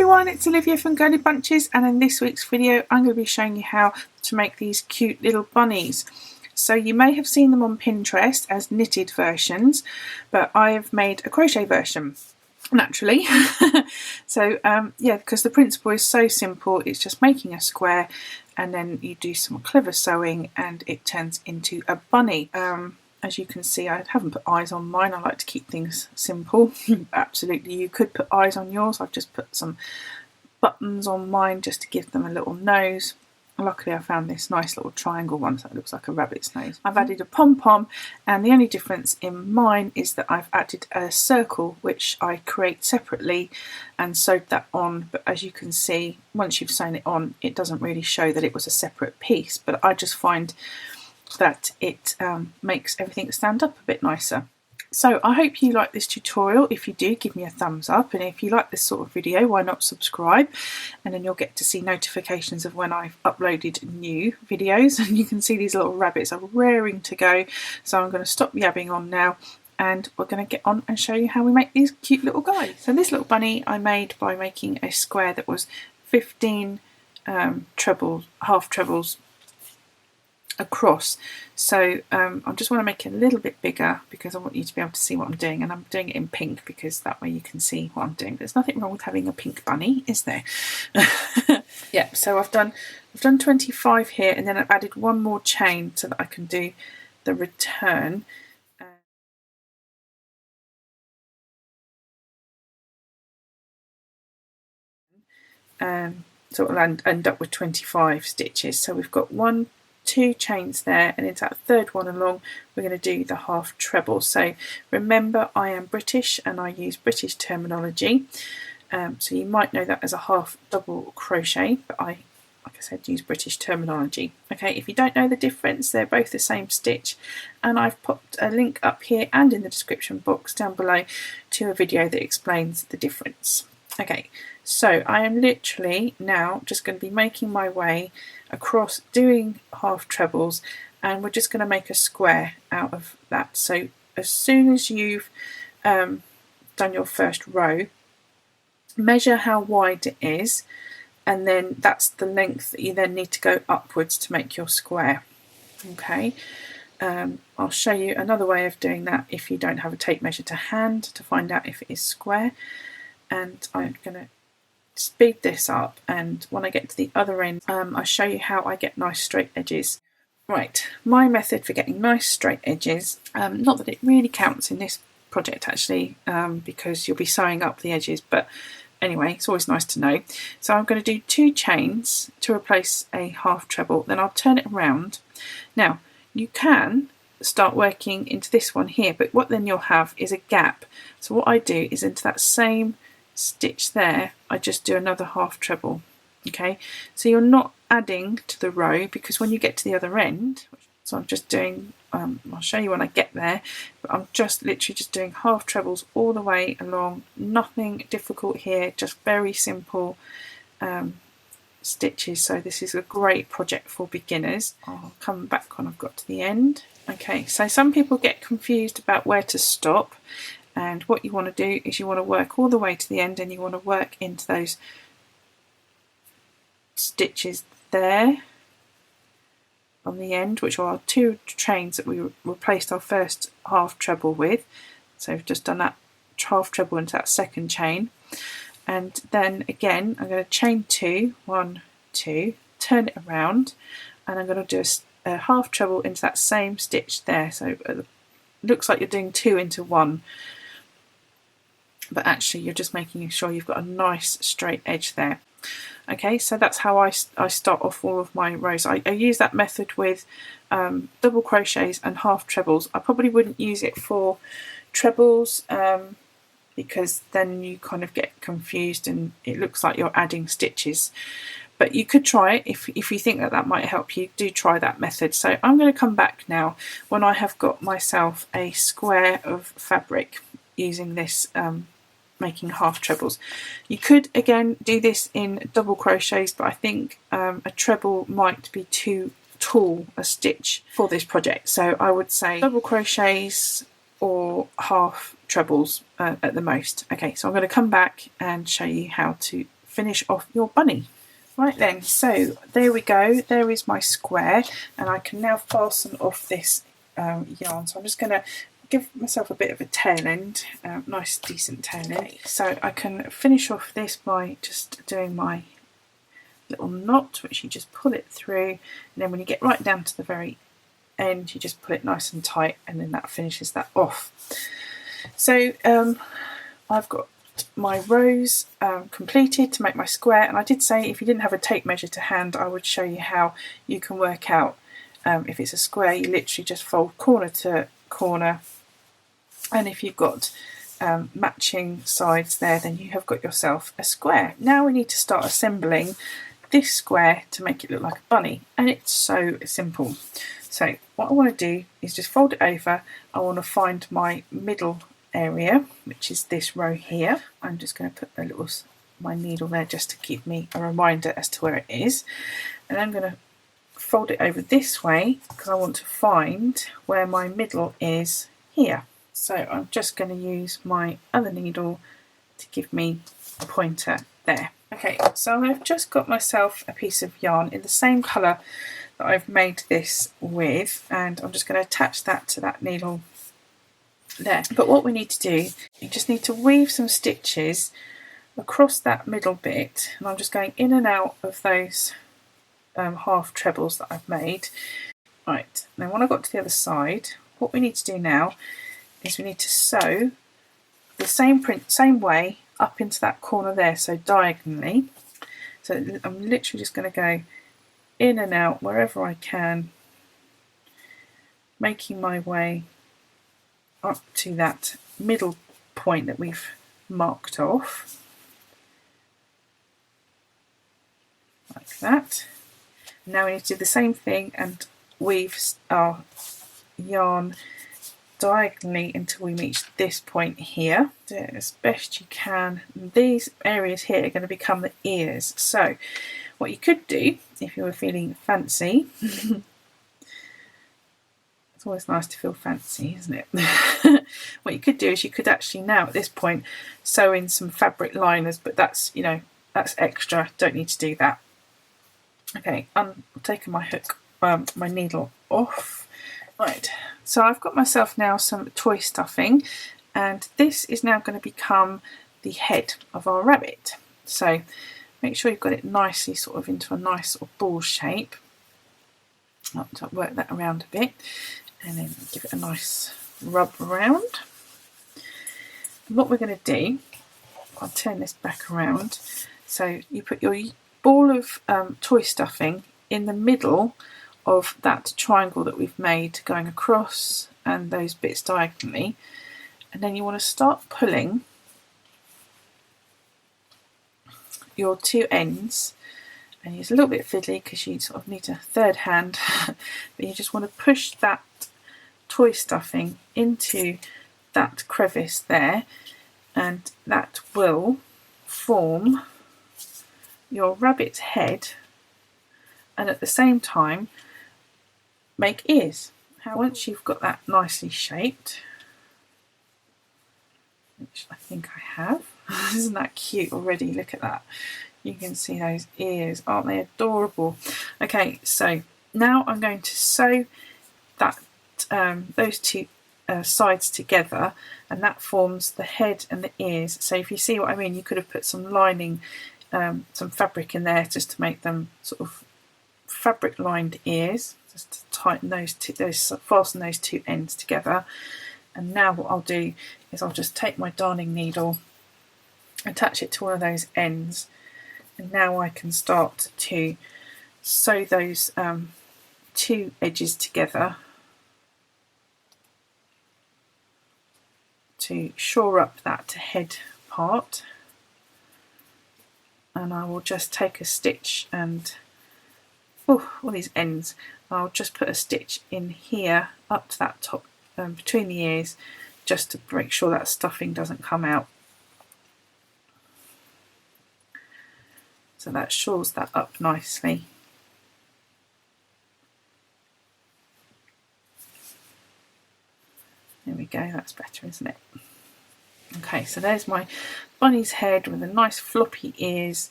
everyone, it's Olivia from Girlybunches, and in this week's video I'm going to be showing you how to make these cute little bunnies. So you may have seen them on Pinterest as knitted versions, but I've made a crochet version, naturally. So yeah, because the principle is so simple, it's just making a square and then you do some clever sewing and it turns into a bunny. As you can see, I haven't put eyes on mine. I like to keep things simple. Absolutely, you could put eyes on yours. I've just put some buttons on mine just to give them a little nose. Luckily I found this nice little triangle one, so it looks like a rabbit's nose. I've added a pom-pom, and the only difference in mine is that I've added a circle which I create separately and sewed that on, but as you can see, once you've sewn it on, it doesn't really show that it was a separate piece, but I just find that it makes everything stand up a bit nicer. So I hope you like this tutorial. If you do, give me a thumbs up, and if you like this sort of video, why not subscribe, and then you'll get to see notifications of when I've uploaded new videos. And you can see these little rabbits are raring to go, so I'm going to stop yabbing on now and we're going to get on and show you how we make these cute little guys. So this little bunny I made by making a square that was 15 half trebles across. So I just want to make it a little bit bigger because I want you to be able to see what I'm doing, and I'm doing it in pink because that way you can see what I'm doing. There's nothing wrong with having a pink bunny, is there? Yeah, so I've done 25 here, and then I've added one more chain so that I can do the return. So it'll end up with 25 stitches. So we've got 2 chains there, and into that third one along we're going to do the half treble. So remember, I am British and I use British terminology, so you might know that as a half double crochet, but I, like I said, use British terminology. Okay, if you don't know the difference, they're both the same stitch, and I've popped a link up here and in the description box down below to a video that explains the difference. Okay, so I am literally now just going to be making my way across doing half trebles, and we're just going to make a square out of that. So as soon as you've done your first row, measure how wide it is, and then that's the length that you then need to go upwards to make your square. Okay, I'll show you another way of doing that if you don't have a tape measure to hand to find out if it is square. And I'm going to speed this up, and when I get to the other end I'll show you how I get nice straight edges. Right, my method for getting nice straight edges, not that it really counts in this project actually, because you'll be sewing up the edges, but anyway, it's always nice to know. So I'm going to do 2 chains to replace a half treble, then I'll turn it around. Now you can start working into this one here, but what then you'll have is a gap. So what I do is into that same stitch there, I just do another half treble. Okay, so you're not adding to the row, because when you get to the other end, so I'm just doing, I'll show you when I get there, but I'm just literally just doing half trebles all the way along. Nothing difficult here, just very simple stitches. So this is a great project for beginners. I'll come back when I've got to the end. Okay, so some people get confused about where to stop, and what you want to do is you want to work all the way to the end, and you want to work into those stitches there on the end, which are 2 chains that we replaced our first half treble with. So we've just done that half treble into that second chain, and then again I'm going to chain 2, 1, 2, turn it around, and I'm going to do a half treble into that same stitch there. So it looks like you're doing 2 into 1, but actually you're just making sure you've got a nice straight edge there. Okay, so that's how I start off all of my rows. I use that method with double crochets and half trebles. I probably wouldn't use it for trebles because then you kind of get confused and it looks like you're adding stitches. But you could try it if you think that might help you. Do try that method. So I'm going to come back now when I have got myself a square of fabric using this making half trebles. You could again do this in double crochets, but I think a treble might be too tall a stitch for this project, so I would say double crochets or half trebles at the most. Okay, so I'm going to come back and show you how to finish off your bunny. Right then, so there we go, there is my square, and I can now fasten off this yarn. So I'm just going to give myself a bit of a tail end, nice decent tail end. So I can finish off this by just doing my little knot, which you just pull it through, and then when you get right down to the very end you just pull it nice and tight, and then that finishes that off. So I've got my rows completed to make my square, and I did say if you didn't have a tape measure to hand I would show you how you can work out if it's a square. You literally just fold corner to corner, and if you've got matching sides there, then you have got yourself a square. Now we need to start assembling this square to make it look like a bunny, and it's so simple. So what I want to do is just fold it over. I want to find my middle area, which is this row here. I'm just going to put my needle there just to give me a reminder as to where it is, and I'm going to fold it over this way because I want to find where my middle is here. So I'm just going to use my other needle to give me a pointer there. Okay, so I've just got myself a piece of yarn in the same colour that I've made this with, and I'm just going to attach that to that needle there. But what we need to do, you just need to weave some stitches across that middle bit, and I'm just going in and out of those half trebles that I've made. Right, now when I got to the other side, what we need to do now is we need to sew the same way up into that corner there, so diagonally. So I'm literally just going to go in and out wherever I can, making my way up to that middle point that we've marked off, like that. Now we need to do the same thing and weave our yarn diagonally until we reach this point here. Do it as best you can. These areas here are going to become the ears. So what you could do if you were feeling fancy, it's always nice to feel fancy, isn't it? What you could do is you could actually now at this point sew in some fabric liners, but that's, you know, that's extra, don't need to do that. Okay, I'm taking my hook, my needle off. Right, so I've got myself now some toy stuffing, and this is now going to become the head of our rabbit. So make sure you've got it nicely sort of into a nice sort of ball shape. I'll work that around a bit and then give it a nice rub around. And what we're going to do, I'll turn this back around, so you put your ball of toy stuffing in the middle of that triangle that we've made going across and those bits diagonally, and then you want to start pulling your two ends, and it's a little bit fiddly because you sort of need a third hand but you just want to push that toy stuffing into that crevice there, and that will form your rabbit's head, and at the same time make ears. Once you've got that nicely shaped, which I think I have, isn't that cute already? Look at that. You can see those ears, aren't they adorable? Okay, so now I'm going to sew that those two sides together, and that forms the head and the ears. So if you see what I mean, you could have put some lining, some fabric in there just to make them sort of fabric lined ears, just to tighten fasten those two ends together. And now what I'll do is I'll just take my darning needle, attach it to one of those ends, and now I can start to sew those two edges together to shore up that head part. And I will just take a stitch and all these ends, I'll just put a stitch in here up to that top between the ears, just to make sure that stuffing doesn't come out. So that shores that up nicely. There we go, that's better, isn't it? Okay, so there's my bunny's head with the nice floppy ears,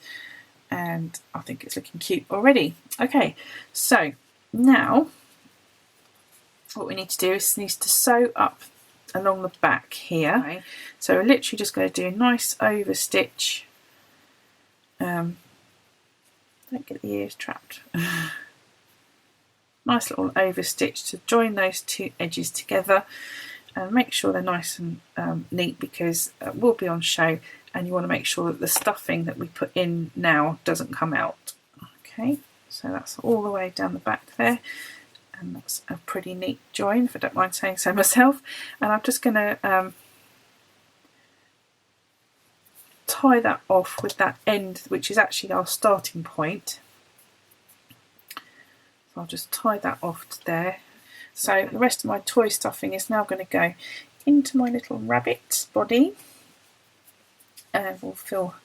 and I think it's looking cute already. Okay, so now what we need to do is need to sew up along the back here. Okay. So we're literally just going to do a nice over stitch. Don't get the ears trapped. Nice little over stitch to join those two edges together, and make sure they're nice and neat, because we'll be on show, and you want to make sure that the stuffing that we put in now doesn't come out. Okay, so that's all the way down the back there, and that's a pretty neat join, if I don't mind saying so myself. And I'm just going to tie that off with that end, which is actually our starting point. So I'll just tie that off to there. So the rest of my toy stuffing is now going to go into my little rabbit's body, and we'll fill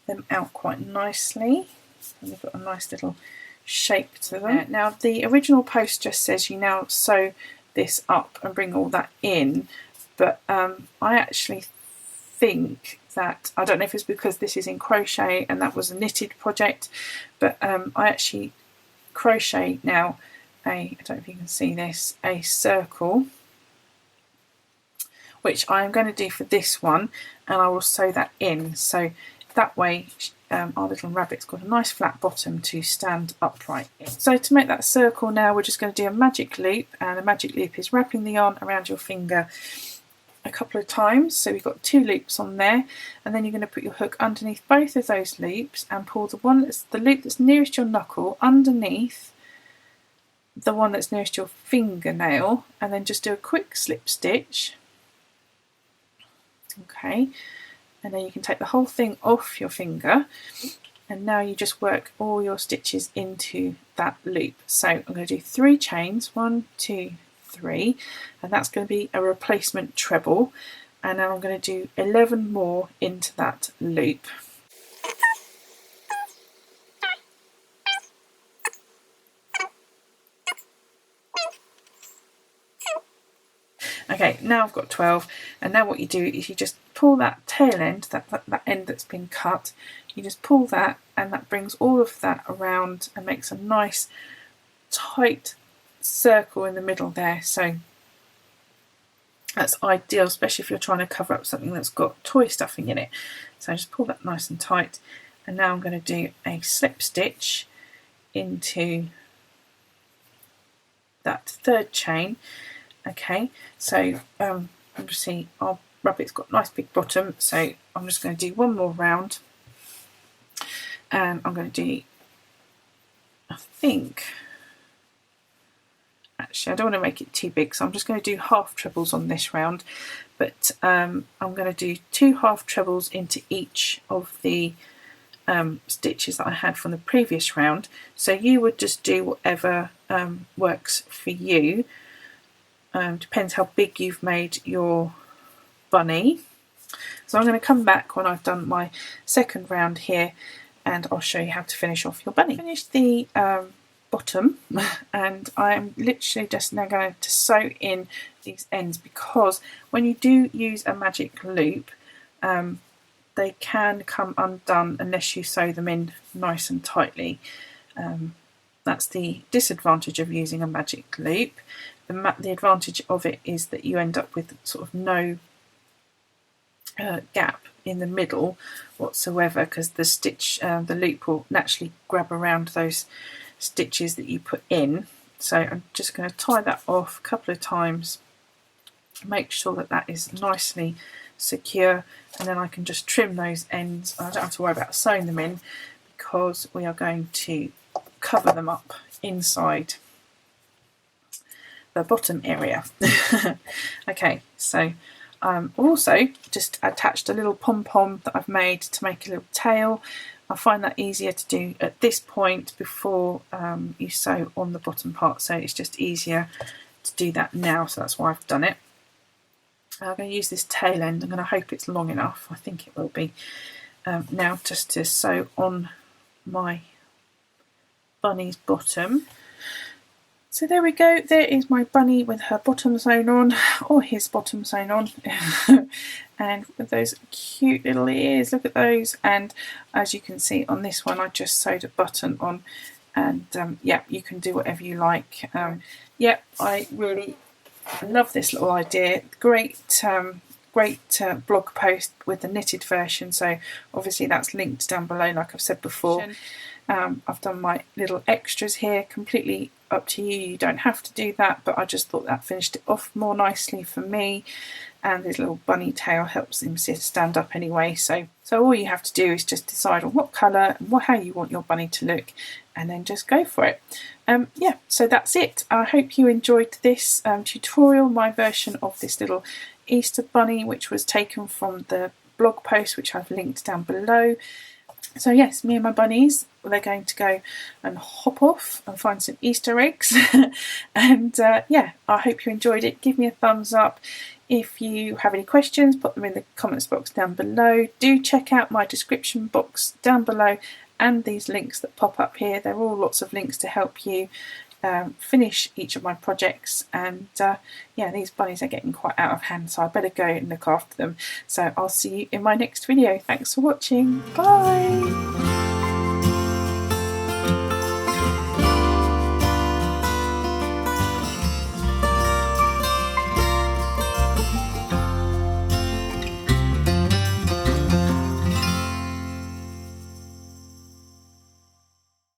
them out quite nicely. And they've got a nice little shape to them. Now the original post just says you now sew this up and bring all that in, but I actually think that, I don't know if it's because this is in crochet and that was a knitted project, but I actually crochet now I don't know if you can see this, a circle, which I am going to do for this one, and I will sew that in, so that way our little rabbit's got a nice flat bottom to stand upright in. So to make that circle now, we're just going to do a magic loop, and a magic loop is wrapping the yarn around your finger a couple of times. So we've got 2 loops on there, and then you're going to put your hook underneath both of those loops and pull the loop that's nearest your knuckle underneath the one that's nearest your fingernail, and then just do a quick slip stitch. Okay, and then you can take the whole thing off your finger, and now you just work all your stitches into that loop. So I'm going to do 3 chains, 1, 2, 3, and that's going to be a replacement treble, and now I'm going to do 11 more into that loop. Okay, now I've got 12, and now what you do is you just pull that tail end, that end that's been cut, you just pull that, and that brings all of that around and makes a nice tight circle in the middle there. So that's ideal, especially if you're trying to cover up something that's got toy stuffing in it. So just pull that nice and tight, and now I'm going to do a slip stitch into that 3rd chain. Okay, so obviously our rabbit's got a nice big bottom, so I'm just going to do 1 more round, and I'm going to do, I think, actually I don't want to make it too big, so I'm just going to do half trebles on this round, but I'm going to do 2 half trebles into each of the stitches that I had from the previous round. So you would just do whatever works for you. Depends how big you've made your bunny. So I'm going to come back when I've done my 2nd round here, and I'll show you how to finish off your bunny. Finish the bottom, and I'm literally just now going to sew in these ends, because when you do use a magic loop, they can come undone unless you sew them in nice and tightly. That's the disadvantage of using a magic loop. The advantage of it is that you end up with sort of no gap in the middle whatsoever, because the stitch, the loop will naturally grab around those stitches that you put in. So I'm just going to tie that off a couple of times, make sure that that is nicely secure, and then I can just trim those ends. I don't have to worry about sewing them in, because we are going to cover them up inside the bottom area. Okay, so also just attached a little pom-pom that I've made to make a little tail. I find that easier to do at this point before you sew on the bottom part, so it's just easier to do that now, so that's why I've done it. I'm going to use this tail end. I'm going to hope it's long enough. I think it will be. Now just to sew on my bunny's bottom. So there we go, there is my bunny with her bottom sewn on, or his bottom sewn on, and with those cute little ears, look at those. And as you can see on this one, I just sewed a button on, and yeah, you can do whatever you like. Yeah, I really love this little idea. Great blog post with the knitted version, so obviously that's linked down below like I've said before. I've done my little extras here, completely up to you, you don't have to do that, but I just thought that finished it off more nicely for me. And this little bunny tail helps him stand up anyway, so all you have to do is just decide on what colour and how you want your bunny to look, and then just go for it. Yeah, so that's it. I hope you enjoyed this tutorial, my version of this little Easter bunny, which was taken from the blog post which I've linked down below. So yes, me and my bunnies, they're going to go and hop off and find some Easter eggs. And yeah, I hope you enjoyed it. Give me a thumbs up. If you have any questions, put them in the comments box down below. Do check out my description box down below and these links that pop up here. They're all lots of links to help you finish each of my projects. And yeah, these bunnies are getting quite out of hand, so I better go and look after them. So I'll see you in my next video. Thanks for watching. Bye.